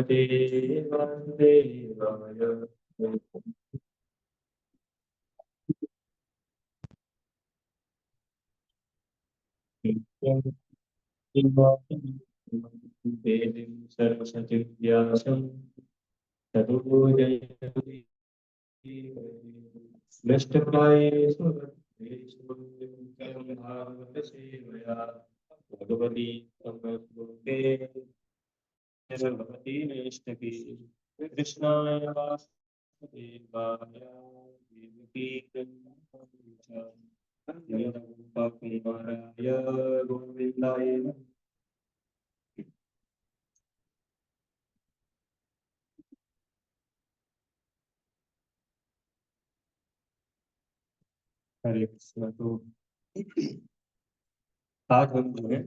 श्रीमते वासुदेवाय। सरस्वती व्यासं ततो जयति नष्टप्रायेषु भक्तेषु कर्मभागवतसेवया भगवती समश्लोके भगवती नैष्ठकी। कृष्णाय वासुदेवाय देवकी नन्दगोपकुमाराय गोविन्दाय नमः। हरे कृष्ण। तो आज हम जो है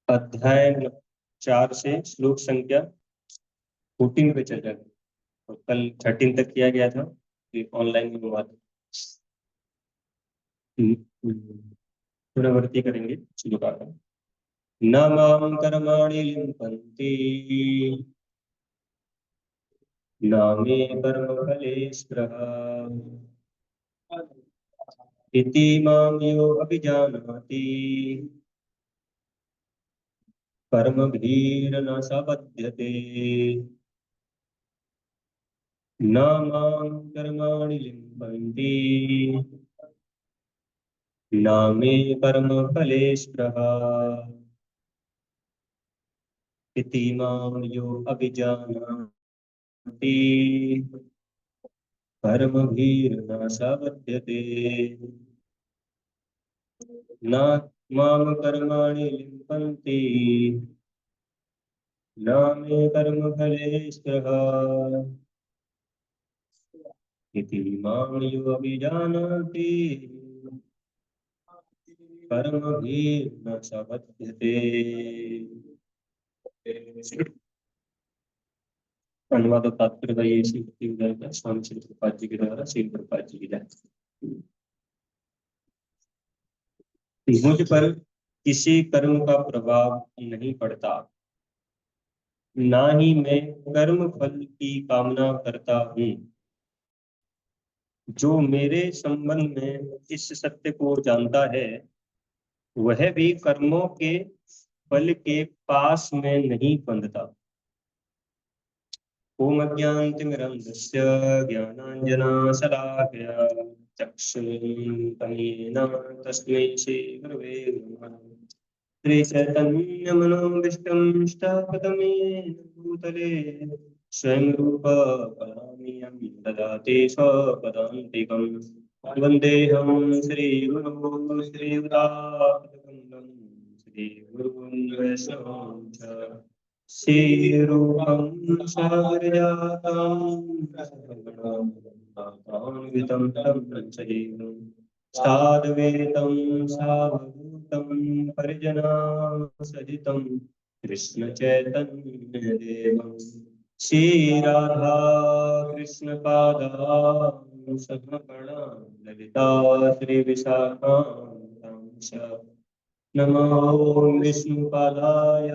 अध्याय 4 से श्लोक संख्या 14 पे चर्चा करें। तो कल 13 तक किया गया था, ऑनलाइन में हुआ था। पुनरावृत्ति करेंगे श्लोका का। न मां कर्माणि लिम्पन्ति न मे कर्मफले स्पृहा इति मां यो अभिजानाति कर्मभिर्न स बध्यते। न मां कर्माणि लिम्पन्ति न मे कर्मफले स्पृहा इति मां यो अभिजानाति कर्मभिर्न स बध्यते। न मां कर्माणि लिम्पन्ति न मे कर्मफले स्पृहा इति मां यो अभिजानाति कर्मभिर्न स बध्यते। अनुवाद और तात्पर्य भाई ऐसी स्वामी श्री प्रभुपाद जी के द्वारा श्री प्रभुपाद जी की जाए। मुझ पर किसी कर्म का प्रभाव नहीं पड़ता, ना ही मैं कर्म फल की कामना करता हूँ। जो मेरे संबंध में इस सत्य को जानता है वह भी कर्मों के फल के पास में नहीं बंधता। ओम अज्ञानतिमिरन्धस्य ज्ञानाञ्जनशलाकया चक्षुरुन्मीलितं तस्मै श्रीगुरवे नमः। श्रीचैतन्यमनोभीष्टं स्थापितं भूतले स्वयं रूप कलामियं ददाति स्वपदान्तिकं। वन्देऽहं श्रीगुरो श्रीयुतापदकमलं श्रीगुरून् वैष्णवांश्च श्रीरूपं सागरजातान्वितं तं सजीवं साद्वैतं सावधूतं परिजनां सहितं कृष्णचैतन्यदेवं श्रीराधा कृष्णपादां सहगणा ललिता श्रीविशाखां नमो विष्णुपादाय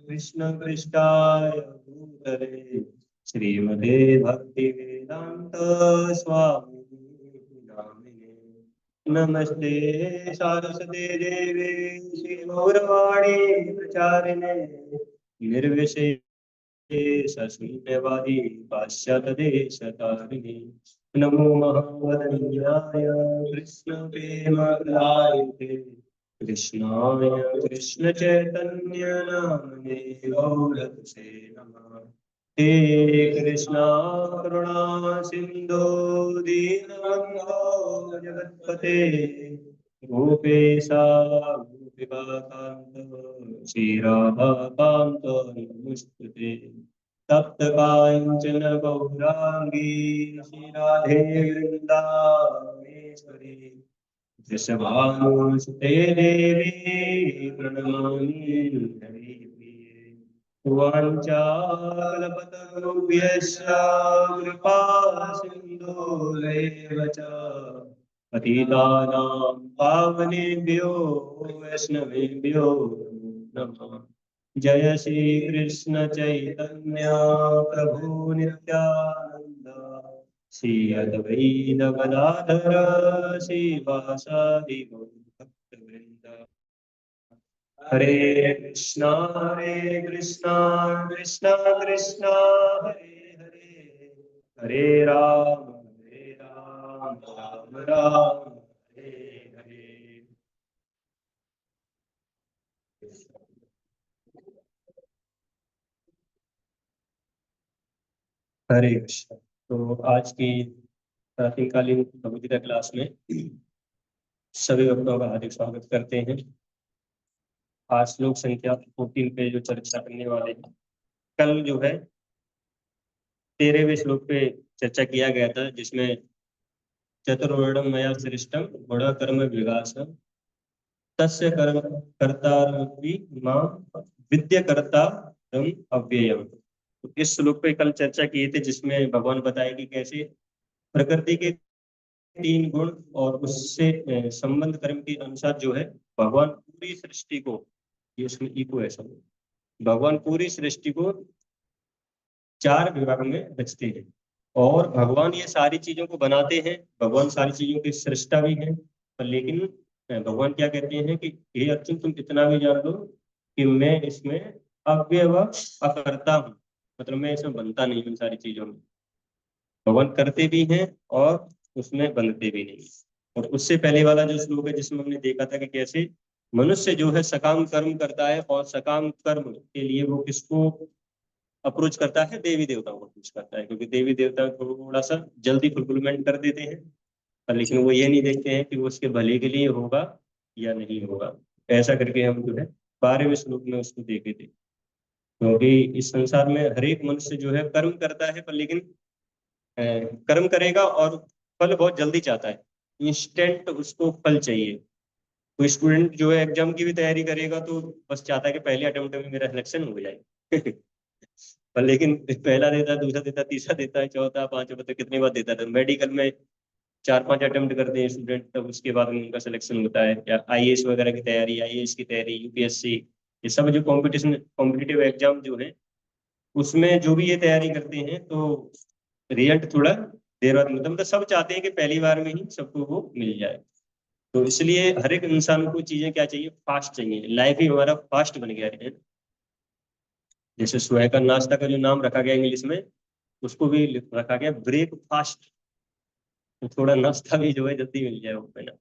कृष्णपृष्ठाय भूतले श्रीमते भक्तिवेदांत स्वामी नामिने। नमस्ते सारस्वते देवे श्रीगौरवाणी प्रचारिणे निर्विशेषशून्यवादी पाश्चात्यदेशतारिणे। नमो महावदनीयाय कृष्णप्रेमप्रदायते कृष्णाय कृष्ण चैतन्य नामने गौरसे नमः। हे कृष्णा करुणा सिंधु दीनबंधो जगत्पते गोपेशा गोपिकान्त श्रीराधाकान्त नमोस्तुते। तप्त काञ्चन गौरांगी श्रीराधे वृन्दावनेश्वरी वृषभानुसुते देवी प्रणमामि हरिप्रिये। वाञ्छाकल्पतरुभ्यश्च कृपा सिन्धुरेव च पतितानां पावनेभ्यो वैष्णवेभ्यो नमः। जय श्री कृष्ण चैतन्य प्रभु नित्यानंद, श्री अद्वैत गदाधर श्रीवासादि भक्तवृंद। हरे कृष्णा कृष्णा कृष्णा हरे हरे, हरे राम राम राम हरे हरे। हरे कृष्ण। तो आज की प्रातःकालीन भगवद क्लास में सभी भक्तों का हार्दिक स्वागत करते हैं। आज श्लोक संख्या 14 पे जो चर्चा करने वाले हैं, कल जो है 13वें श्लोक पे चर्चा किया गया था, जिसमें चतुर्वर्णम मया सृष्टम गुण कर्म विकास तस्य कर्म कर्तारपि मां विद्य कर्ता अव्ययम। तो इस श्लोक पे कल चर्चा किए थे, जिसमें भगवान बताए कि कैसे प्रकृति के 3 गुण और उससे संबंध कर्म के अनुसार जो है भगवान पूरी सृष्टि को, ये उसमें इको है सब, भगवान पूरी सृष्टि को 4 विभाग में रचते हैं। और भगवान ये सारी चीजों को बनाते हैं, भगवान सारी चीजों की सृष्टा भी है। पर लेकिन भगवान क्या कहते हैं कि हे अर्जुन, तुम इतना भी जान लो कि मैं इसमें अव्यय व अकर्ता हूँ। मतलब मैं इसमें बनता नहीं हूँ सारी चीजों में। भगवान करते भी हैं और उसमें बनते भी नहीं। और उससे पहले वाला जो श्लोक है, जिसमें हमने देखा था कि कैसे मनुष्य जो है सकाम कर्म करता है, और सकाम कर्म के लिए वो किसको अप्रोच करता है? देवी देवताओं को अप्रोच करता है, क्योंकि देवी देवता थोड़ा सा जल्दी फुलफिलमेंट कर देते हैं। पर लेकिन वो ये नहीं देखते हैं कि वो उसके भले के लिए होगा या नहीं होगा। ऐसा करके हम जो है 12वें श्लोक में उसको देखे थे। क्योंकि इस संसार में हर एक मनुष्य जो है कर्म करता है, पर लेकिन अ, कर्म करेगा और फल बहुत जल्दी चाहता है, इंस्टेंट उसको फल चाहिए। कोई स्टूडेंट जो है एग्जाम की भी तैयारी करेगा तो बस चाहता है कि पहले अटेम्प्ट में मेरा सिलेक्शन हो जाए। पर लेकिन पहला देता है, दूसरा देता है, तीसरा देता है, चौथा, पांचवा, तो कितनी बार देता है। तो मेडिकल में 4-5 अटेम्प्ट करते हैं स्टूडेंट, तब उसके बाद में उनका सिलेक्शन होता है। या आईएएस वगैरह की तैयारी, आईएएस की तैयारी, यूपीएससी, ये सब जो कॉम्पिटिशन कॉम्पिटिटिव एग्जाम जो है, उसमें जो भी ये तैयारी करते हैं, तो रिजल्ट थोड़ा देर बाद मिलता है। मतलब सब चाहते हैं कि पहली बार में ही सबको वो मिल जाए। तो इसलिए हर एक इंसान को चीजें क्या चाहिए? फास्ट चाहिए। लाइफ ही हमारा फास्ट बन गया है। जैसे सुबह का नाश्ता का जो नाम रखा गया इंग्लिश में, उसको भी रखा गया ब्रेकफास्ट। तो थोड़ा नाश्ता भी जो है जल्दी मिल जाए वो, है ना।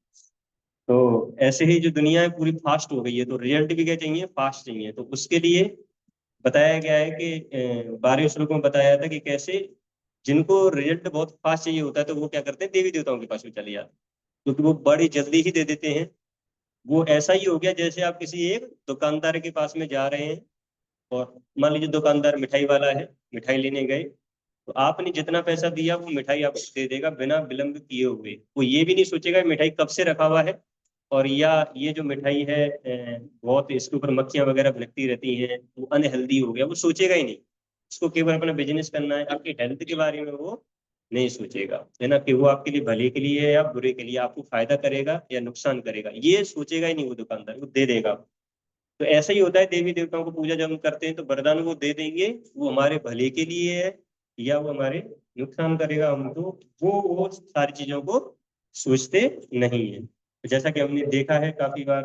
तो ऐसे ही जो दुनिया है पूरी फास्ट हो गई है, तो रिजल्ट भी क्या चाहिए? फास्ट चाहिए। तो उसके लिए बताया गया है कि 12वें श्लोक में बताया था कि कैसे जिनको रिजल्ट बहुत फास्ट चाहिए होता है, तो वो क्या करते हैं? देवी देवताओं के पास में चले जाते हैं, क्योंकि वो बड़ी जल्दी ही दे देते हैं। वो ऐसा ही हो गया जैसे आप किसी एक दुकानदार के पास में जा रहे हैं, और मान लीजिए दुकानदार मिठाई वाला है, मिठाई लेने गए, तो आपने जितना पैसा दिया वो मिठाई आपको दे देगा बिना विलंब किए हुए। वो ये भी नहीं सोचेगा मिठाई कब से रखा हुआ है, और या ये जो मिठाई है बहुत इसके ऊपर मक्खियां वगैरह भिड़कती रहती हैं, वो अनहेल्दी हो गया, वो सोचेगा ही नहीं। उसको केवल अपना बिजनेस करना है, आपकी हेल्थ के बारे में वो नहीं सोचेगा, है ना, कि वो आपके लिए भले के लिए है या बुरे के लिए, आपको फायदा करेगा या नुकसान करेगा, ये सोचेगा ही नहीं। वो दुकानदार वो दे देगा। तो ऐसा ही होता है, देवी देवताओं को पूजा जब हम करते हैं तो वरदान वो दे देंगे, वो हमारे भले के लिए है या वो हमारे नुकसान करेगा हमको, वो सारी चीजों को सोचते नहीं है। तो जैसा कि हमने देखा है काफी बार,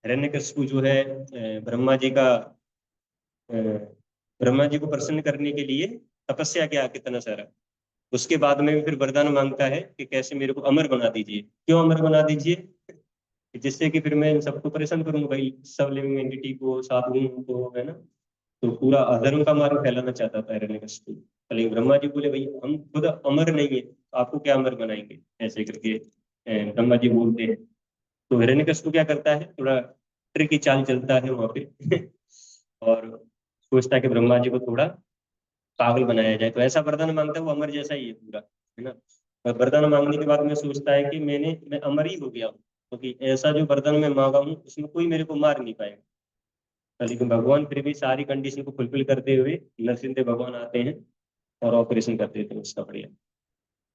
हिरण्यकशिपु जो है अ, ब्रह्मा जी को प्रसन्न करने के लिए तपस्या किया कितना सारा। उसके बाद में भी फिर वरदान मांगता है कि कैसे मेरे को अमर बना दीजिए। क्यों अमर बना दीजिए? कि जिससे कि फिर मैं इन सबको परेशान करूंगा भाई, सब लिविंग एंटिटी को, साधुओं को, है ना। तो पूरा अधर्म का मार्ग फैलाना चाहता था हिरण्यकशिपु। लेकिन ब्रह्मा जी बोले भाई हम खुद अमर नहीं है, तो आपको क्या अमर बनाएंगे? ऐसे करके ब्रह्मा जी बोलते हैं। तो हिरण्यकशिपु क्या करता है? थोड़ा ट्रिकी चाल चलता है वहां पे। और सोचता है कि ब्रह्मा जी को थोड़ा पागल बनाया जाए। तो ऐसा वरदान मांगता है, वो अमर जैसा ही है पूरा, है ना। और वरदान मांगने के बाद में सोचता है कि मैं अमर ही हो गया हूँ, क्योंकि ऐसा जो वरदान मैं मांगा हूँ उसमें कोई मेरे को मार नहीं पाएगा। लेकिन भगवान फिर भी सारी कंडीशन को फुलफिल करते हुए नरसिंह भगवान आते हैं और ऑपरेशन कर देते हैं उसका, बढ़िया।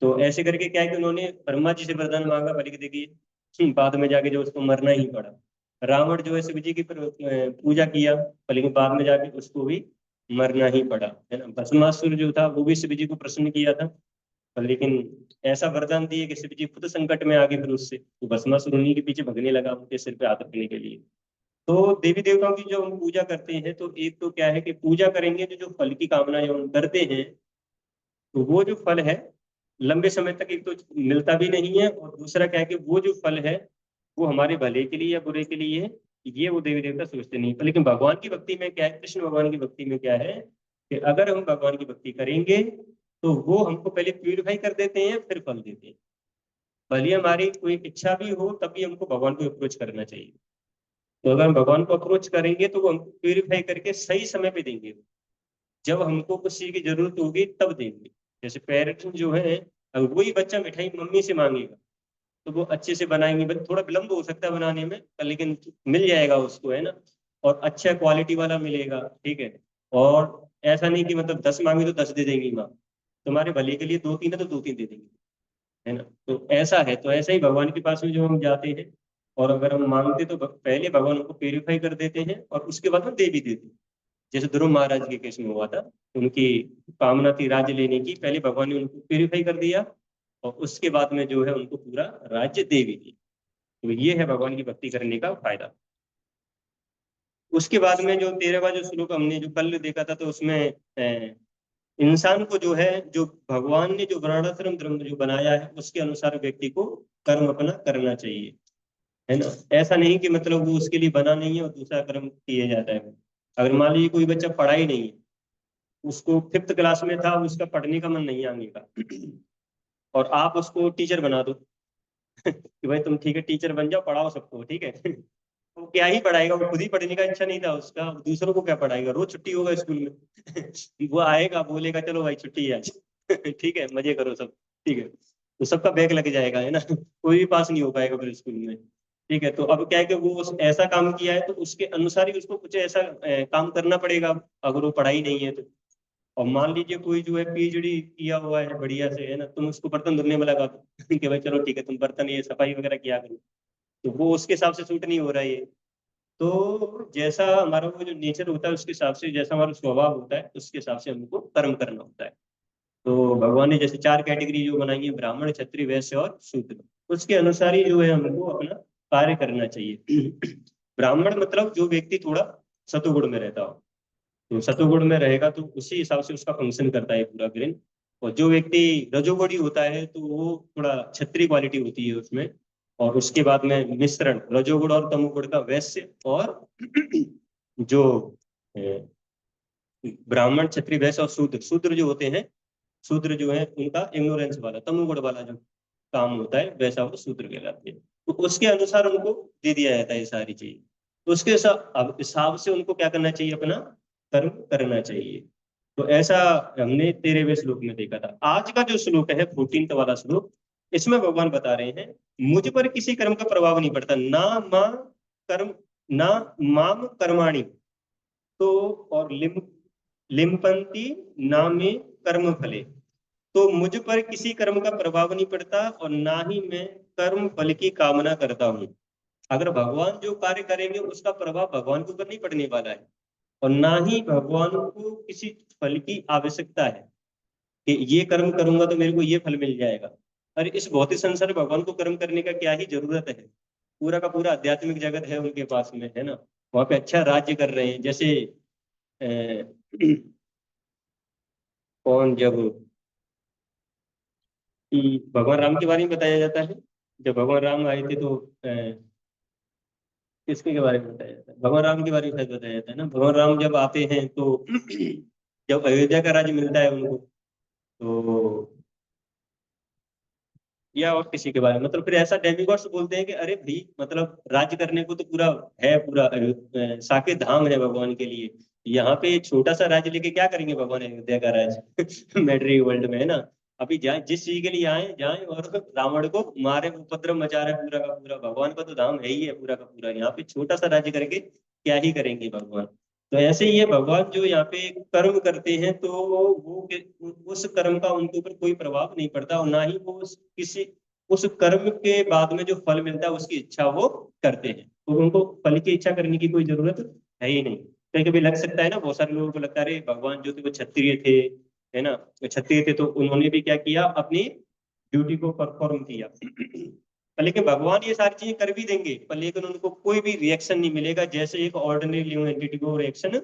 तो ऐसे करके क्या है कि उन्होंने ब्रह्मा जी से वरदान मांगा, बल्कि देखिए बाद में जाके जो उसको मरना ही पड़ा। रावण जो है शिव जी की पूजा किया, लेकिन बाद में जाके उसको भी मरना ही पड़ा, है ना। भस्मासुर जो था वो भी शिव जी को प्रसन्न किया था, लेकिन ऐसा वरदान दिए कि शिव जी खुद संकट में आ गए, फिर उससे तो भस्मासुर उन्हीं के पीछे भगने लगा उनके सिर पे हाथ रखने के लिए। तो देवी देवताओं की जो हम पूजा करते हैं, तो एक तो क्या है कि पूजा करेंगे तो जो फल की कामना जो हम करते हैं, तो वो जो फल है लंबे समय तक एक तो मिलता भी नहीं है, और दूसरा क्या है कि वो जो फल है वो हमारे भले के लिए या बुरे के लिए है, ये वो देवी देवता सोचते नहीं। पर लेकिन भगवान की भक्ति में क्या है, कृष्ण भगवान की भक्ति में क्या है कि अगर हम भगवान की भक्ति करेंगे तो वो हमको पहले प्यूरिफाई कर देते हैं, फिर फल देते हैं। भले हमारी कोई इच्छा भी हो तब भी हमको भगवान को अप्रोच करना चाहिए। तो अगर हम भगवान को अप्रोच करेंगे तो वो हमको प्यूरिफाई करके सही समय पे देंगे, जब हमको कुछ चीज की जरूरत होगी तब देंगे। जैसे पेरेंट्स जो है, अगर वही बच्चा मिठाई मम्मी से मांगेगा तो वो अच्छे से बनाएंगे, बस थोड़ा विलम्ब हो सकता है बनाने में, लेकिन मिल जाएगा उसको, है ना। और अच्छा क्वालिटी वाला मिलेगा, ठीक है। और ऐसा नहीं कि मतलब 10 मांगे तो 10 दे देंगी माँ, तुम्हारे भले के लिए 2-3 है तो 2-3 दे देंगे, है ना। तो ऐसा है, तो ऐसा ही भगवान के पास में जो हम जाते हैं, और अगर हम मांगते तो पहले भगवान हमको प्यूरिफाई कर देते हैं और उसके बाद हम दे भी देते हैं। जैसे ध्रुव महाराज के केस में हुआ था, उनकी कामना थी राज्य लेने की, पहले भगवान ने उनको प्यूरिफाई कर दिया और उसके बाद में जो है उनको पूरा राज्य दे भी दिया। तो ये है भगवान की भक्ति करने का फायदा। उसके बाद में जो 13वां जो श्लोक हमने जो कल देखा था, तो उसमें इंसान को जो है, जो भगवान ने जो वर्णाश्रम धर्म जो बनाया है उसके अनुसार व्यक्ति को कर्म अपना करना चाहिए, है ना। ऐसा नहीं कि मतलब वो उसके लिए बना नहीं है और दूसरा कर्म किया जाता है। अगर मान लीजिए कोई बच्चा पढ़ा ही नहीं है, उसको 5th क्लास में था, उसका पढ़ने का मन नहीं आने का, और आप उसको टीचर बना दो कि भाई तुम ठीक है टीचर बन जाओ, पढ़ाओ सबको, ठीक है तो क्या ही पढ़ाएगा, वो खुद ही पढ़ने का इच्छा नहीं था उसका, दूसरों को क्या पढ़ाएगा, रोज छुट्टी होगा स्कूल में वो आएगा बोलेगा चलो भाई छुट्टी है आज ठीक है मजे करो सब, ठीक है। तो सबका बैग लग जाएगा, है ना कोई भी पास नहीं हो पाएगा फिर स्कूल में। ठीक है, तो अब क्या है कि वो ऐसा काम किया है तो उसके अनुसार ही उसको कुछ ऐसा काम करना पड़ेगा, अगर वो पढ़ाई नहीं है तो। और मान लीजिए कोई जो है पीएचडी किया हुआ है बढ़िया से, है ना, तुम उसको बर्तन धुलने में लगा दो कि भाई चलो ठीक है तुम बर्तन ये सफाई वगैरह किया करो, तो वो उसके हिसाब से सूट नहीं हो रहा है ये। तो जैसा हमारा वो जो नेचर होता है उसके हिसाब से, जैसा हमारा स्वभाव होता है उसके हिसाब से हमको कर्म करना होता है। तो भगवान ने जैसे 4 कैटेगरी जो बनाई है, ब्राह्मण क्षत्रिय वैश्य और शूद्र, उसके अनुसार ही जो है हमको अपना कार्य करना चाहिए ब्राह्मण मतलब जो व्यक्ति थोड़ा सतुगुण में रहता हो, तो सतुगुण में रहेगा तो उसी हिसाब से उसका फंक्शन करता है पूरा ब्रेन। और जो व्यक्ति रजोगुणी होता है तो वो थोड़ा क्षत्रिय क्वालिटी होती है उसमें। और उसके बाद में मिश्रण रजोगुण और तमोगुण का वैश्य, और जो अ, ब्राह्मण क्षत्रिय वैश्य और शूद्र, शूद्र जो होते हैं, शूद्र जो है उनका इग्नोरेंस वाला तमोगुण वाला जो काम होता है वैसा वो शूद्र कहलाते हैं। तो उसके अनुसार उनको दे दिया जाता है ये सारी चीज। तो उसके अब हिसाब से उनको क्या करना चाहिए, अपना कर्म करना चाहिए। तो ऐसा हमने 13वें श्लोक में देखा था। आज का जो श्लोक है 14th वाला श्लोक, इसमें भगवान बता रहे हैं मुझ पर किसी कर्म का प्रभाव नहीं पड़ता, ना मां कर्म, ना माम कर्माणि, तो और लिम्पंती ना में कर्म फले, तो मुझ पर किसी कर्म का प्रभाव नहीं पड़ता और ना ही मैं कर्म फल की कामना करता हूँ। अगर भगवान जो कार्य करेंगे उसका प्रभाव भगवान के ऊपर नहीं पड़ने वाला है, और ना ही भगवान को किसी फल की आवश्यकता है कि ये कर्म करूंगा तो मेरे को ये फल मिल जाएगा। अरे इस भौतिक संसार में भगवान को कर्म करने का क्या ही जरूरत है, पूरा का पूरा आध्यात्मिक जगत है उनके पास में, है ना। वहां पे अच्छा राज्य कर रहे हैं। जैसे अ, कौन, जब भगवान राम के बारे में बताया जाता है, जब भगवान राम आए थे तो किसके के बारे में बताया जाता है, भगवान राम के बारे में शायद बताया जाता है ना। भगवान राम जब आते हैं तो जब अयोध्या का राज्य मिलता है उनको, तो या और किसी के बारे में, मतलब फिर ऐसा डेमिगॉड्स बोलते हैं कि अरे भाई मतलब राज्य करने को तो पूरा है, पूरा साकेत धाम है भगवान के लिए, यहाँ पे छोटा सा राज्य लेके क्या करेंगे भगवान अयोध्या का राज्य मैट्रिक वर्ल्ड में, है ना। अभी जाए जिस चीज के लिए आए जाए, और रावण को मारे, उपद्रव मचा रहे पूरा का पूरा, भगवान का तो धाम है ही है पूरा का पूरा, यहाँ पे छोटा सा राज्य करके क्या ही करेंगे भगवान। तो ऐसे ही है, भगवान जो यहाँ पे कर्म करते हैं तो वो उस कर्म का उनके ऊपर कोई प्रभाव नहीं पड़ता, और ना ही वो किसी उस कर्म के बाद में जो फल मिलता है उसकी इच्छा वो करते हैं। तो उनको फल की इच्छा करने की कोई जरूरत है ही नहीं। कभी कभी लग सकता है ना, बहुत सारे लोगों को लगता है अरे भगवान जो थे वो क्षत्रिय थे, है ना, वो क्षत्रिय थे तो उन्होंने भी क्या किया, अपनी ड्यूटी को परफॉर्म किया। पर लेकिन भगवान ये सारी चीजें कर भी देंगे, पर लेकिन उनको कोई भी रिएक्शन नहीं मिलेगा जैसे एक ऑर्डिनरी लिविंग एंटिटी को रिएक्शन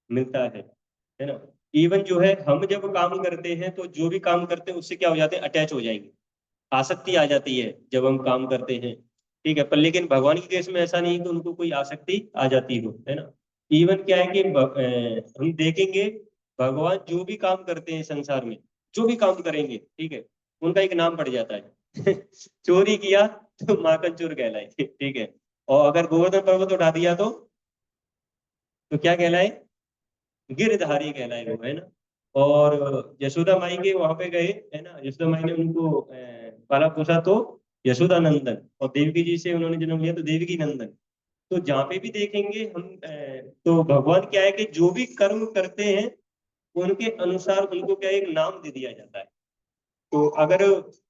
मिलता है ना। इवन जो है हम जब काम करते हैं तो जो भी काम करते हैं उससे क्या हो जाते हैं, अटैच हो जाएंगे, आसक्ति आ जाती है जब हम काम करते हैं। ठीक है, पर लेकिन भगवान के केस में ऐसा नहीं कि उनको कोई आसक्ति आ जाती हो, है ना। इवन क्या है कि हम देखेंगे भगवान जो भी काम करते हैं संसार में, जो भी काम करेंगे, ठीक है, उनका एक नाम पड़ जाता है। चोरी किया तो माखन चोर कहलाए, ठीक है। और अगर गोवर्धन पर्वत उठा दिया तो क्या कहलाए, गिरधारी कहलाए वो, है ना। और यशोदा माई के वहां पे गए, है ना, यशोदा माई ने उनको पाला पोसा तो यशोदा नंदन, और देवकी जी से उन्होंने जन्म लिया तो देवकी नंदन। तो जहाँ पे भी देखेंगे हम तो भगवान क्या है कि जो भी कर्म करते हैं उनके अनुसार उनको क्या है, एक नाम दे दिया जाता है। तो अगर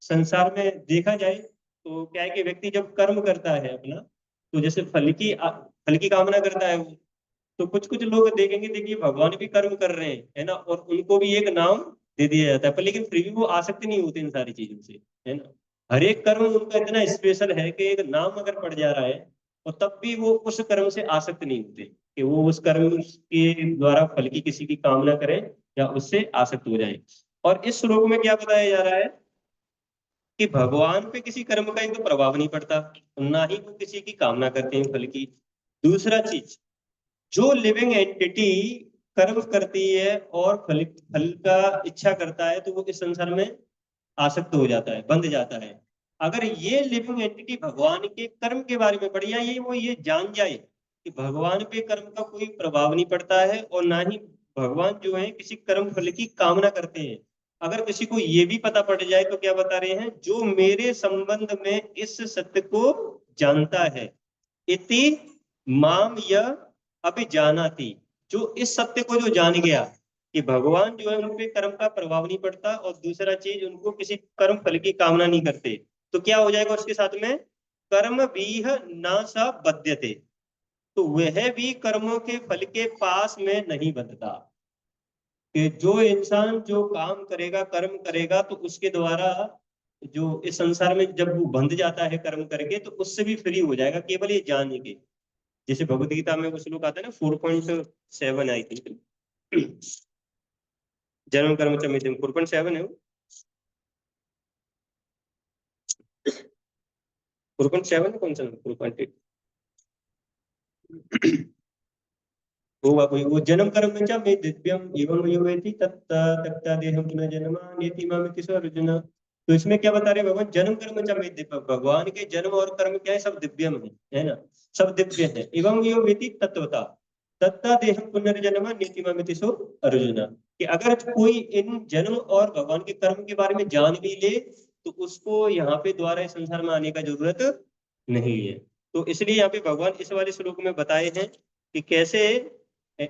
संसार में देखा जाए तो क्या है कि व्यक्ति जब कर्म करता है अपना, तो जैसे फल की कामना करता है वो, तो कुछ कुछ लोग देखेंगे, देखिए भगवान भी कर्म कर रहे हैं, है ना, और उनको भी एक नाम दे दिया जाता है, पर लेकिन फिर भी वो आसक्ति नहीं होते इन सारी चीजों से, है ना। हर एक कर्म उनका इतना स्पेशल है कि एक नाम अगर पड़ जा रहा है और तब भी वो उस कर्म से आसक्त नहीं होते कि वो उस कर्म के द्वारा फल की किसी की कामना करें या उससे आसक्त हो जाए। और इस श्लोक में क्या बताया जा रहा है कि भगवान पे किसी कर्म का एक तो प्रभाव नहीं पड़ता, ना ही वो किसी की कामना करते हैं फल की। दूसरा चीज, जो लिविंग एंटिटी कर्म करती है और फल फल का इच्छा करता है तो वो इस संसार में आसक्त हो जाता है, बंध जाता है। अगर ये लिविंग एंटिटी भगवान के कर्म के बारे में बढ़िया ये जान जाए कि भगवान पे कर्म का कोई प्रभाव नहीं पड़ता है और ना ही भगवान जो है किसी कर्म फल की कामना करते हैं। अगर किसी को ये भी पता पड़ जाए तो क्या बता रहे हैं, जो मेरे संबंध में इस सत्य को जानता है, इति माम यह अभिजानाति, जो इस सत्य को जो जान गया कि भगवान जो है उन पे कर्म का प्रभाव नहीं पड़ता और दूसरा चीज उनको किसी कर्म फल की कामना नहीं करते, तो क्या हो जाएगा उसके साथ में, कर्म बीह न स बध्यते, तो वह भी कर्मों के फल के पास में नहीं बंधता। कि जो इंसान जो काम करेगा, कर्म करेगा, तो उसके द्वारा जो इस संसार में जब वो बंध जाता है कर्म करके तो उससे भी फ्री हो जाएगा, केवल ये जान के। जैसे भगवत गीता में वो श्लोक आता है ना, 4.7 आई थिंक, जन्म कर्म च मृत्यु, 4.7 है वो, 4.7 कौन सा, 4.8 वो जन्म कर्म च मे दिव्यम एवं यो वेति तत्त तत्ता देहम पुनः जन्म नेति मामिति सो अर्जुन। तो इसमें क्या बता रहे हैं भगवान, जन्म कर्म च मे दिव्य, भगवान के जन्म और कर्म क्या है, सब दिव्यम है ना, सब दिव्य है। एवं यो वेति तत्वता तत्ता देहम पुनर्जन्म नीति मामिति सो अर्जुन, कि अगर कोई इन जन्म और भगवान के कर्म के बारे में जान भी ले तो उसको यहाँ पे दोबारा इस संसार में आने का जरूरत नहीं है। तो इसलिए यहाँ पे भगवान इस वाले श्लोक में बताए हैं कि कैसे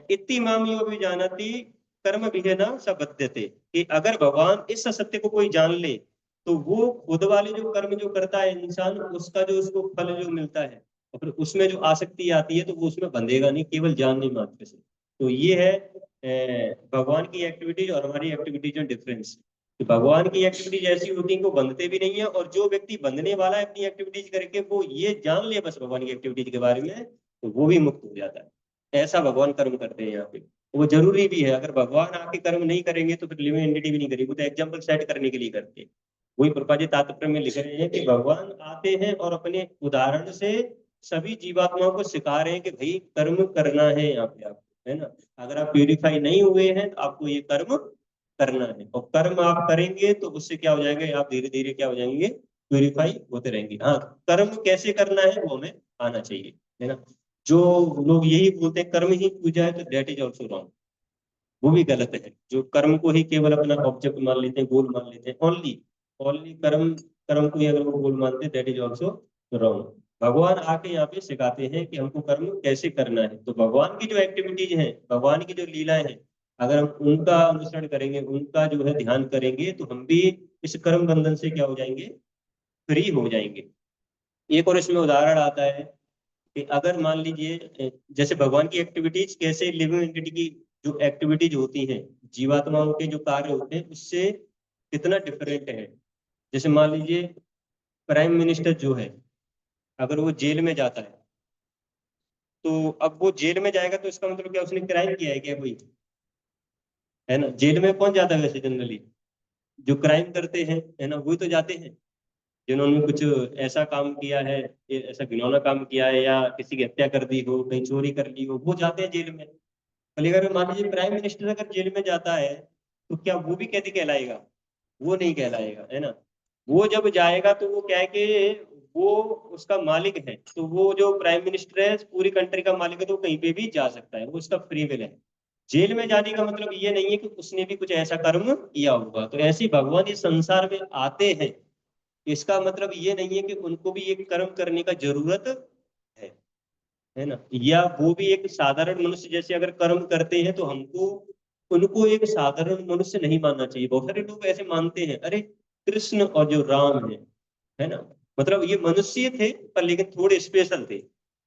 इति माम यो भी जानती कर्म विहेन स बध्यते, कि अगर भगवान इस सत्य को कोई जान ले तो वो खुद वाले जो कर्म जो करता है इंसान, उसका जो उसको फल जो मिलता है और फिर उसमें जो आसक्ति आती है तो वो उसमें बंधेगा नहीं, केवल जानने मात्र से। तो ये है भगवान की एक्टिविटीज और हमारी एक्टिविटीज में डिफरेंस। तो भगवान की एक्टिविटीज ऐसी होती है कि वो बंधते भी नहीं है, और जो व्यक्ति बंधने वाला है अपनी एक्टिविटीज करके वो ये जान ले बस भगवान की एक्टिविटीज के बारे में, तो वो भी मुक्त हो जाता है। ऐसा भगवान कर्म करते हैं यहाँ पे। वो जरूरी भी है, अगर भगवान आके कर्म नहीं करेंगे तो फिर लिविंग एंटिटी भी नहीं करेगी, वो तो एग्जाम्पल सेट करने के लिए करते हैं। वही प्रभुपाद जी तात्पर्य में लिख रहे हैं कि भगवान आते हैं और अपने उदाहरण से सभी जीवात्माओं को सिखा रहे हैं कि भाई कर्म करना है यहाँ पे आपको, है ना। अगर आप प्यूरिफाई नहीं हुए हैं तो आपको ये कर्म करना है, और कर्म आप करेंगे तो उससे क्या हो जाएगा, आप धीरे धीरे क्या हो जाएंगे, प्यूरिफाई होते रहेंगे। हाँ, कर्म कैसे करना है वो हमें आना चाहिए, है ना। जो लोग यही बोलते हैं कर्म ही पूजा है, तो दैट इज ऑल्सो रॉन्ग, वो भी गलत है। जो कर्म को ही केवल अपना ऑब्जेक्ट मान लेते हैं, गोल मान लेते हैं, ओनली ओनली कर्म, कर्म को ही अगर वो गोल मानते हैं, दैट इज ऑल्सो रॉन्ग। भगवान आके यहाँ पे सिखाते हैं कि हमको कर्म कैसे करना है। तो भगवान की जो एक्टिविटीज हैं, भगवान की जो लीलाएं हैं, अगर हम उनका अनुसरण करेंगे, उनका जो है ध्यान करेंगे, तो हम भी इस कर्म बंधन से क्या हो जाएंगे, फ्री हो जाएंगे। एक और इसमें उदाहरण आता है कि अगर मान लीजिए जैसे भगवान की एक्टिविटीज कैसे लिविंग एंटिटी की जो एक्टिविटीज होती हैं, जीवात्माओं के जो कार्य होते हैं उससे कितना डिफरेंट है। जैसे मान लीजिए प्राइम मिनिस्टर जो है, अगर वो जेल में जाता है, तो अब वो जेल में जाएगा तो इसका मतलब क्या उसने क्राइम किया है क्या कोई? है ना, जेल में कौन जाता है वैसे जनरली? जो क्राइम करते हैं, है ना, वही तो जाते हैं, जिन्होंने कुछ ऐसा काम किया है, ऐसा घिनौना काम किया है, या किसी की हत्या कर दी हो, कहीं चोरी कर ली हो, वो जाते हैं जेल में। भले अगर मान लीजिए प्राइम मिनिस्टर अगर जेल में जाता है, तो क्या वो भी कैदी कहलाएगा? वो नहीं कहलाएगा, है ना। वो जब जाएगा तो वो क्या है कि वो उसका मालिक है, तो वो जो प्राइम मिनिस्टर है पूरी कंट्री का मालिक है, तो वो कहीं पे भी जा सकता है, वो उसका फ्री विल है। जेल में जाने का मतलब ये नहीं है कि उसने भी कुछ ऐसा कर्म किया होगा। तो ऐसे ही भगवान इस संसार में आते हैं, इसका मतलब ये नहीं है कि उनको भी एक कर्म करने का जरूरत है है ना, या वो भी एक साधारण मनुष्य जैसे अगर कर्म करते हैं तो हमको उनको एक साधारण मनुष्य नहीं मानना चाहिए। बहुत सारे लोग ऐसे मानते हैं, अरे कृष्ण और जो राम है ना, मतलब ये मनुष्य थे पर लेकिन थोड़े स्पेशल थे,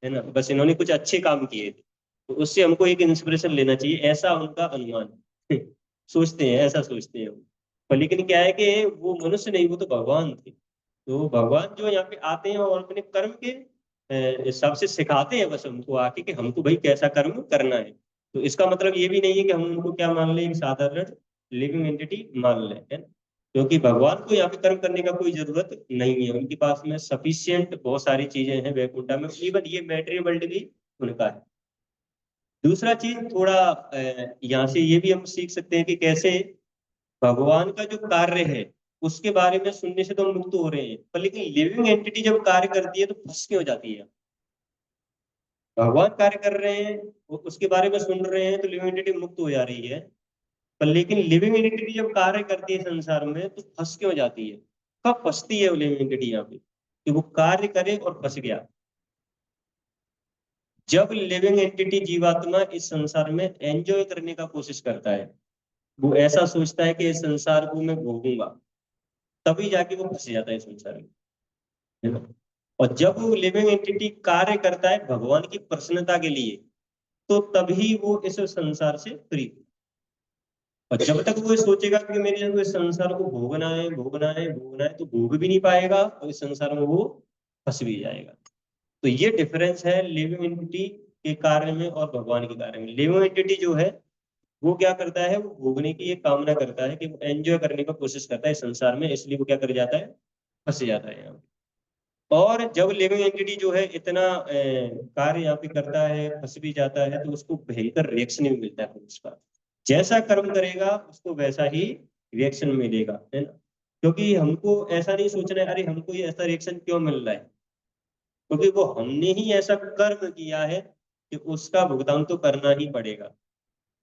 है ना, बस इन्होंने कुछ अच्छे काम किए थे, तो उससे हमको एक इंस्पिरेशन लेना चाहिए, ऐसा उनका अनुमान है। सोचते हैं, ऐसा सोचते हैं वो। पर लेकिन क्या है कि वो मनुष्य नहीं, वो तो भगवान थे। तो भगवान जो यहाँ पे आते हैं और अपने कर्म के हिसाब से सिखाते हैं बस हमको आके कि हमको भाई कैसा कर्म करना है। तो इसका मतलब ये भी नहीं है कि हम उनको क्या मान लें, एक साधारण लिविंग एंटिटी मान लें, है ना। क्योंकि भगवान को यहाँ पे कर्म करने का कोई जरूरत नहीं है, उनके पास में सफिशियंट बहुत सारी चीजें हैं वैकुंठा में, इवन ये मैटेरियल वर्ल्ड भी उनका है। दूसरा चीज थोड़ा यहाँ से ये भी हम सीख सकते हैं कि कैसे भगवान का जो कार्य है उसके बारे में सुनने से तो हम मुक्त हो रहे हैं, पर लेकिन लिविंग एंटिटी जब कार्य करती है तो फंस क्यों जाती है? भगवान कार्य कर रहे हैं, उसके बारे में सुन रहे हैं, तो लिविंग एंटिटी मुक्त हो जा रही है। पर लेकिन लिविंग एंटिटी जब कार्य करती है संसार में तो फंस क्यों जाती है? कब फंसती है वो लिविंग एंटिटी यहाँ पे कि वो कार्य करे और फंस गया? जब लिविंग एंटिटी जीवात्मा इस संसार में एंजॉय करने का कोशिश करता है, वो ऐसा सोचता है कि इस संसार को मैं भोगूंगा, तभी जाके वो फंस जाता है इस संसार में, है ना। और जब वो लिविंग एंटिटी कार्य करता है भगवान की प्रसन्नता के लिए, तो तभी वो इस संसार से फ्री। और जब तक वो ये सोचेगा कि मेरे को इस संसार को भोगना है भोगना है भोगना है, तो भोग भी नहीं पाएगा और इस संसार में वो फंस भी जाएगा। तो ये डिफरेंस है लिविंग एंटिटी के कार्य में और भगवान के कार्य में। लिविंग एंटिटी जो है वो क्या करता है, वो भोगने की एक कामना करता है कि वो एंजॉय करने का कोशिश करता है इस संसार में, इसलिए वो क्या कर जाता है, फंस जाता है यहाँ। और जब लिविंग एंटिटी जो है इतना कार्य यहाँ पे करता है, फंस भी जाता है, तो उसको भयंकर रिएक्शन भी मिलता है उसका। जैसा कर्म करेगा उसको वैसा ही रिएक्शन मिलेगा, है ना। क्योंकि हमको ऐसा नहीं सोचना है अरे हमको ये ऐसा रिएक्शन क्यों मिल रहा है, क्योंकि वो हमने ही ऐसा कर्म किया है कि उसका भुगतान तो करना ही पड़ेगा।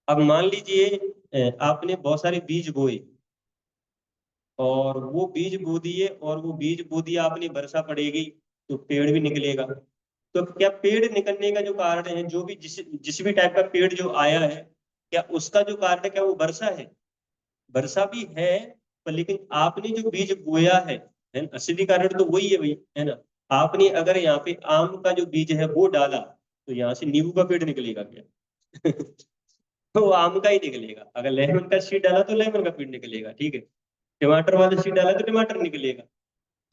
अब मान लीजिए आपने बहुत सारे बीज बोए, और वो बीज बो दिए, और वो बीज बो दिया आपने, वर्षा पड़ेगी तो पेड़ भी निकलेगा। तो क्या पेड़ निकलने का जो कारण है, जो भी जिस जिस भी टाइप का पेड़ जो आया है, क्या उसका जो कारण है क्या वो वर्षा है? वर्षा भी है, पर लेकिन आपने जो बीज बोया है ना, असली कारण तो वही है भाई, है ना। आपने अगर यहाँ पे आम का जो बीज है वो डाला, तो यहाँ से नींबू का पेड़ निकलेगा क्या? तो वो आम का ही निकलेगा। अगर लेमन का सीड डाला तो लेमन का पेड़ निकलेगा, ठीक है। टमाटर वाला सीड डाला तो टमाटर निकलेगा।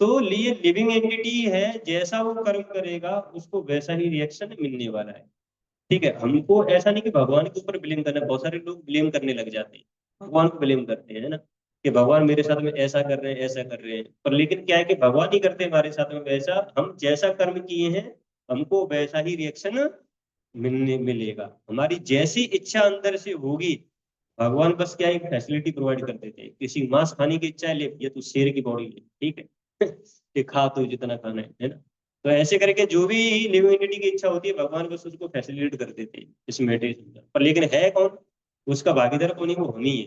तो लिए लिविंग एंटिटी है, जैसा वो कर्म करेगा उसको वैसा ही रिएक्शन मिलने वाला है। ठीक है, हमको ऐसा नहीं कि भगवान के ऊपर ब्लेम करना है। बहुत सारे लोग ब्लेम करने लग जाते हैं, भगवान को ब्लेम करते हैं, है ना, कि भगवान मेरे साथ में ऐसा कर रहे हैं ऐसा कर रहे हैं। पर लेकिन क्या है कि भगवान ही करते हैं हमारे साथ में वैसा, हम जैसा कर्म किए हैं हमको वैसा ही रिएक्शन मिलने मिलेगा। हमारी जैसी इच्छा अंदर से होगी, भगवान बस क्या एक फैसिलिटी प्रोवाइड कर देते हैं। किसी मांस खाने की इच्छा है, ले ये तू शेर की बॉडी ले, ठीक है। कि खा तो जितना खाना है ना। तो ऐसे करके जो भी लिविंग एंटिटी की इच्छा होती है भगवान बस उसको फैसिलिटेट कर देते हैं इस मेडिटेशन पर। लेकिन है कौन उसका भागीदार, कौन है? वो हम ही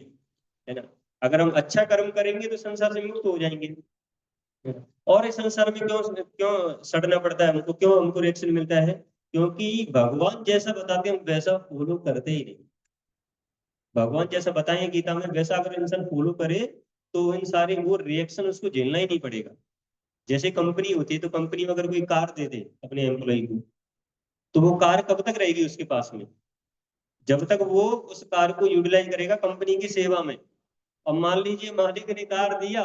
है ना। अगर हम अच्छा कर्म करेंगे तो संसार से मुक्त हो जाएंगे, है ना? और इस संसार में क्यों क्यों सड़ना पड़ता है हमको, क्यों हमको रिएक्शन मिलता है? क्योंकि भगवान जैसा बताते हैं हम वैसा फॉलो करते ही नहीं। भगवान जैसा बताएं गीता में वैसा अगर इंसान फॉलो करे, तो इन सारे वो रिएक्शन उसको झेलना ही नहीं पड़ेगा। जैसे कंपनी होती है, तो कंपनी में अगर कोई कार दे दे अपने एम्प्लॉय को, तो वो कार कब तक रहेगी उसके पास में? जब तक वो उस कार को यूटिलाइज करेगा कंपनी की सेवा में। अब मान लीजिए मालिक ने कार दिया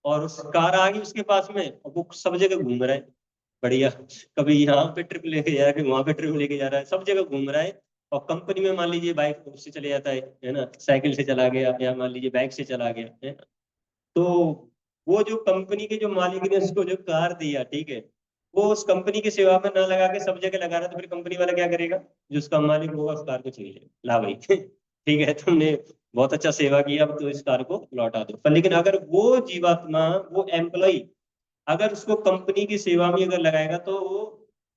और उस कार आ गई उसके पास में, और वो सब जगह घूम रहा है बढ़िया, कभी यहाँ पे ट्रिप लेके जा रहा है, कभी वहां पे ट्रिप लेके जा रहा है, सब जगह घूम रहा है। और कंपनी में मान लीजिए बाइक से चले जाता है ना, साइकिल से चला गया, या मान लीजिए बाइक से चला गया, है ना। तो वो जो कंपनी के जो मालिक ने उसको जो कार दिया, ठीक है, वो उस कंपनी की सेवा में ना लगा के सब जगह लगा रहा है, तो फिर कंपनी वाला क्या करेगा? जो उसका मालिक होगा उस कार को छीन लेगा, ला भाई ठीक है, तुमने बहुत अच्छा सेवा किया, अब तो इस कार को लौटा दो। पर लेकिन अगर वो जीवात्मा, वो एम्प्लॉय अगर उसको कंपनी की सेवा में अगर लगाएगा, तो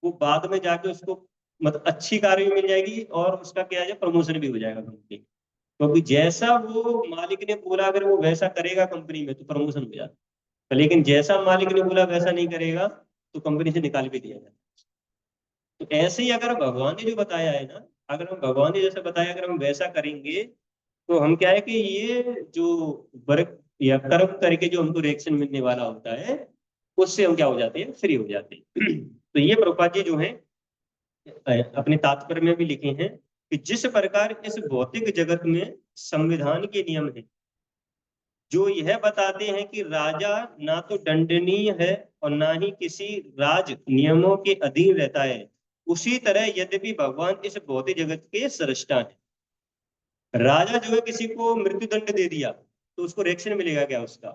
वो बाद में जाके उसको मतलब अच्छी कार भी मिल जाएगी, और उसका क्या है, प्रमोशन भी हो जाएगा कंपनी। क्योंकि जैसा वो मालिक ने बोला अगर वो वैसा करेगा कंपनी में, तो प्रमोशन हो जाता है। लेकिन जैसा मालिक ने बोला वैसा नहीं करेगा, तो कंपनी से निकाल भी दिया जाता है। तो ऐसे ही अगर भगवान ने जो बताया है ना, अगर हम भगवान ने जैसा बताया अगर हम वैसा करेंगे, तो हम क्या है कि ये जो वर्क या कर्म करके जो हमको रिएक्शन मिलने वाला होता है, उससे हम क्या हो जाते हैं, फ्री हो जाते हैं तो ये प्रभुपाद जी जो है अपने तात्पर्य में भी लिखे हैं कि जिस प्रकार इस भौतिक जगत में संविधान के नियम है, जो यह बताते हैं कि राजा ना तो दंडनीय है और ना ही किसी राज नियमों के अधीन रहता है, उसी तरह यद्यपि भगवान इस भौतिक जगत के सृष्टा है। राजा जो है किसी को मृत्यु दंड दे दिया, तो उसको रिएक्शन मिलेगा क्या? उसका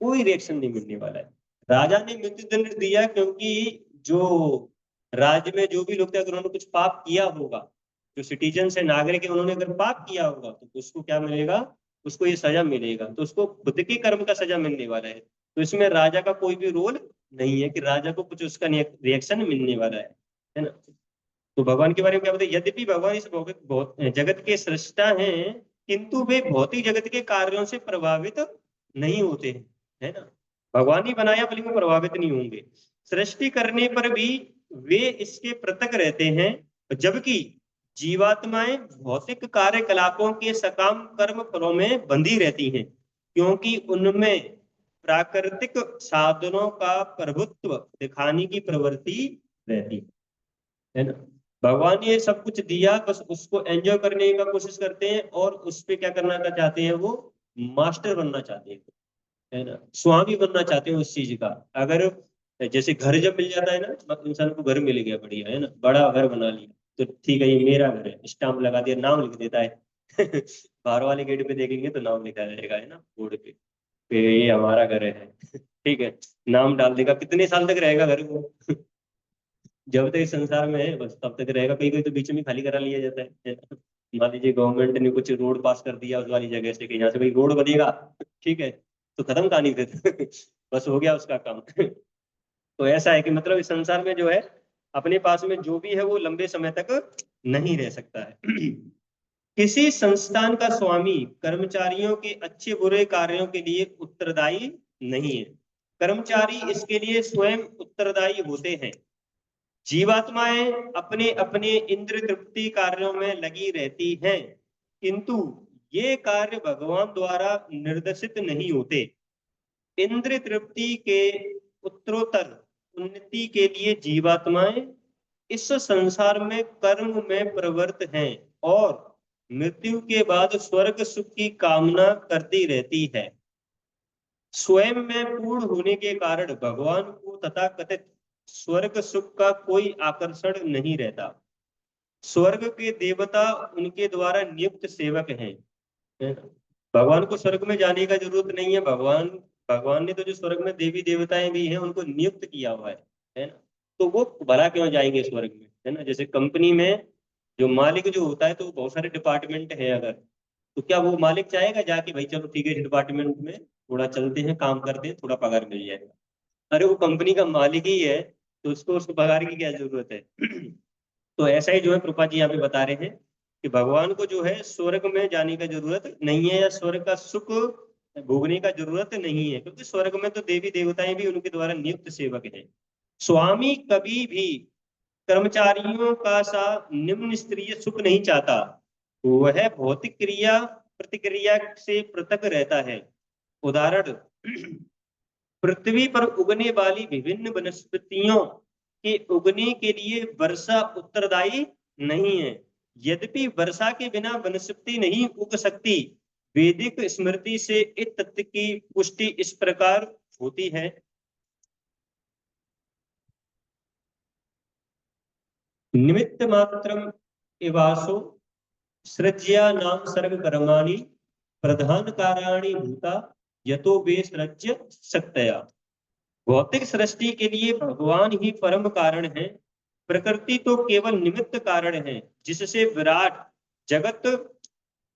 कोई रिएक्शन नहीं मिलने वाला है। राजा ने मृत्यु दंड दिया क्योंकि जो राज्य में जो भी लोग थे, अगर उन्होंने कुछ पाप किया होगा, जो सिटीजन है, नागरिक है, उन्होंने अगर पाप किया होगा, तो उसको क्या मिलेगा? उसको ये सजा मिलेगा, तो उसको खुद के कर्म का सजा मिलने वाला है। तो इसमें राजा का कोई भी रोल नहीं है कि राजा को कुछ उसका रिएक्शन मिलने वाला है ना। तो भगवान के बारे में क्या बताया? यद्यपि भगवान इस जगत के सृष्टा हैं, किंतु वे भौतिक जगत के कार्यों से प्रभावित नहीं होते हैं, है ना। भगवान ही बनाया, बल्कि वो प्रभावित नहीं होंगे। सृष्टि करने पर भी वे इसके पृथक रहते हैं, जबकि जीवात्माएं भौतिक कार्यकलापों के सकाम कर्म फलों में बंधी रहती हैं, क्योंकि उनमें प्राकृतिक साधनों का प्रभुत्व दिखाने की प्रवृत्ति रहती है ना। भगवान ने ये सब कुछ दिया, बस उसको एंजॉय करने का कोशिश करते हैं, और उस पे क्या करना का चाहते हैं? वो मास्टर बनना चाहते हैं, है ना, स्वामी बनना चाहते हैं उस चीज का। अगर जैसे घर जब मिल जाता है ना, इंसान को घर मिल गया बढ़िया, है ना, बड़ा घर बना लिया, तो ठीक है ये मेरा घर है, स्टाम्प लगा दिया, नाम लिख देता है बाहर वाले गेट पे देखेंगे तो नाम लिखा रहेगा, है ना, बोर्ड पे, ये हमारा घर है ठीक है, नाम डाल देगा। कितने साल तक रहेगा घर वो जब तक इस संसार में है बस तब तक रहेगा। कहीं कहीं तो बीच में खाली करा लिया जाता है ना? मान लीजिए गवर्नमेंट ने कुछ रोड पास कर दिया उस वाली जगह से कि यहाँ से भाई रोड बनेगा, ठीक है, तो खत्म कहानी फिर बस हो गया उसका काम तो ऐसा है कि मतलब इस संसार में जो है अपने पास में जो भी है वो लंबे समय तक नहीं रह सकता है किसी संस्थान का स्वामी कर्मचारियों के अच्छे बुरे कार्यों के लिए उत्तरदायी नहीं है, कर्मचारी इसके लिए स्वयं उत्तरदायी होते हैं। जीवात्माएं अपने अपने इंद्र तृप्ति कार्यों में लगी रहती हैं, किंतु ये कार्य भगवान द्वारा निर्देशित नहीं होते। इंद्र तृप्ति के उत्तरोत्तर उन्नति के लिए जीवात्माएं इस संसार में कर्म में प्रवृत्त हैं, और मृत्यु के बाद स्वर्ग सुख की कामना करती रहती है। स्वयं में पूर्ण होने के कारण भगवान को तथाकथित स्वर्ग सुख का कोई आकर्षण नहीं रहता। स्वर्ग के देवता उनके द्वारा नियुक्त सेवक हैं, है ना? भगवान को स्वर्ग में जाने का जरूरत नहीं है। भगवान भगवान ने तो जो स्वर्ग में देवी देवताएं भी हैं उनको नियुक्त किया हुआ है ना। तो वो भला क्यों जाएंगे स्वर्ग में, है ना। जैसे कंपनी में जो मालिक जो होता है, तो बहुत सारे डिपार्टमेंट है अगर, तो क्या वो मालिक चाहेगा जाके भाई चलो ठीक है डिपार्टमेंट में थोड़ा चलते हैं, काम करते हैं, थोड़ा पगार मिल जाएगा? अरे वो कंपनी का मालिक ही है, तो उसको पगार की क्या जरूरत है तो ऐसा ही जो है कृपा जी यहाँ पे बता रहे हैं कि भगवान को जो है स्वर्ग में जाने का जरूरत नहीं है, या स्वर्ग का सुख भोगने का जरूरत नहीं है, क्योंकि स्वर्ग में तो देवी देवताएं भी उनके द्वारा नियुक्त सेवक हैं। स्वामी कभी भी कर्मचारियों का सा निम्न स्तरीय सुख नहीं चाहता। वह भौतिक क्रिया प्रतिक्रिया से पृथक रहता है। उदाहरण, पृथ्वी पर उगने वाली विभिन्न वनस्पतियों के उगने के लिए वर्षा उत्तरदायी नहीं है। यद्यपि वर्षा के बिना वनस्पति नहीं उग सकती, वैदिक स्मृति से इस तथ्य की पुष्टि इस प्रकार होती है। निमित्त मात्रम एवासो सृज्या नाम सर्व कर्माणि प्रधान कार्याणि भूता यतो वे सृज्य शक्तया। भौतिक सृष्टि के लिए भगवान ही परम कारण है, प्रकृति तो केवल निमित्त कारण है जिससे विराट जगत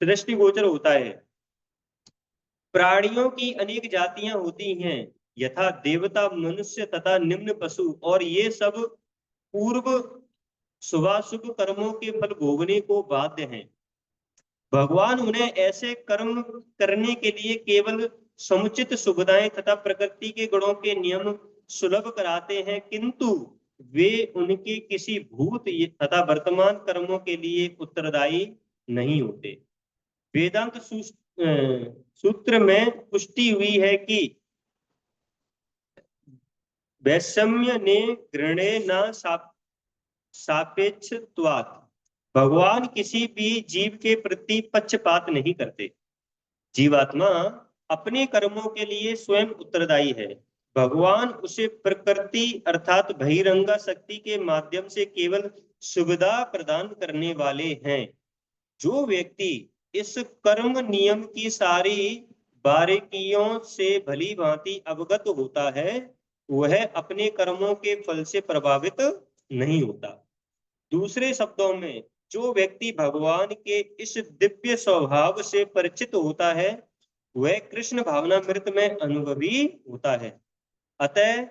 सृष्टि गोचर होता है। प्राणियों की अनेक जातियां होती हैं, यथा देवता, मनुष्य तथा निम्न पशु, और ये सब पूर्व शुभाशुभ कर्मों के फल भोगने को बाध्य हैं। भगवान उन्हें ऐसे कर्म करने के लिए केवल समुचित सुविधाएं तथा प्रकृति के गुणों के नियम सुलभ कराते हैं, किंतु वे उनके किसी भूत तथा वर्तमान कर्मों के लिए उत्तरदायी नहीं होते। वेदांत सूत्र में पुष्टि हुई है कि वैषम्य ने गृणे न सापेक्षत्वात्, भगवान किसी भी जीव के प्रति पक्षपात नहीं करते। जीवात्मा अपने कर्मों के लिए स्वयं उत्तरदायी है। भगवान उसे प्रकृति अर्थात बहिरंगा शक्ति के माध्यम से केवल सुविधा प्रदान करने वाले हैं। जो व्यक्ति इस कर्म नियम की सारी बारीकियों से भली भांति अवगत होता है, वह अपने कर्मों के फल से प्रभावित नहीं होता। दूसरे शब्दों में, जो व्यक्ति भगवान के इस दिव्य स्वभाव से परिचित होता है, वह कृष्ण भावनामृत में अनुभवी होता है। अतः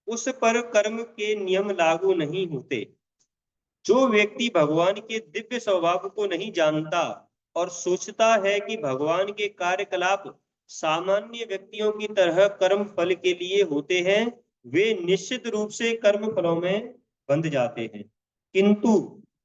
उस पर कर्म के नियम लागू नहीं होते। जो व्यक्ति भगवान के दिव्य स्वभाव को नहीं जानता और सोचता है कि भगवान के कार्यकलाप सामान्य व्यक्तियों की तरह कर्म फल के लिए होते हैं, वे निश्चित रूप से कर्म फलों में बंध जाते हैं। किंतु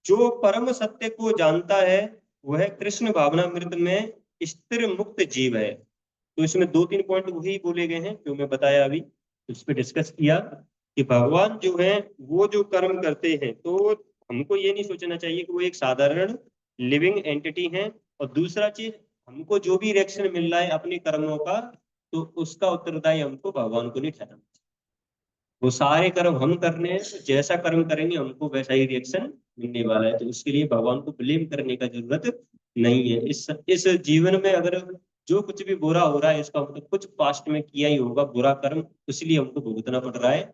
जो परम सत्य को जानता है, वह कृष्ण भावनामृत में स्थिर मुक्त जीव है। तो इसमें 2-3 पॉइंट वही बोले गए हैं जो मैं बताया अभी, उस पर डिस्कस किया कि भगवान जो है वो जो कर्म करते हैं, तो हमको ये नहीं सोचना चाहिए कि वो एक साधारण लिविंग एंटिटी है। और दूसरा चीज, हमको जो भी रिएक्शन मिल रहा है अपने कर्मों का, तो उसका उत्तरदायी हमको भगवान को नहीं ठहराना। वो सारे कर्म हम कर रहे हैं, तो जैसा कर्म करेंगे हमको वैसा ही रिएक्शन मिलने वाला है। तो उसके लिए भगवान को ब्लेम करने का जरूरत नहीं है। इस जीवन में अगर जो कुछ भी बुरा हो रहा है, इसका मतलब कुछ पास्ट में किया ही होगा बुरा कर्म, इसलिए हमको भुगतना पड़ रहा है।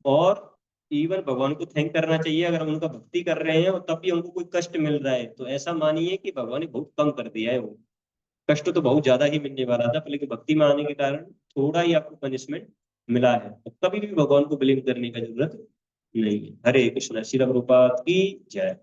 और इवन भगवान को थैंक करना चाहिए अगर हम उनका भक्ति कर रहे हैं और तब भी हमको कोई कष्ट मिल रहा है, तो ऐसा मानिए कि भगवान ने बहुत कम कर दिया है। वो कष्ट तो बहुत ज्यादा ही मिलने वाला था, लेकिन भक्ति में आने के कारण थोड़ा ही आपको पनिशमेंट मिला है। तो कभी भी भगवान को ब्लेम करने का जरूरत नहीं है। हरे कृष्ण। श्रील प्रभुपाद की जय।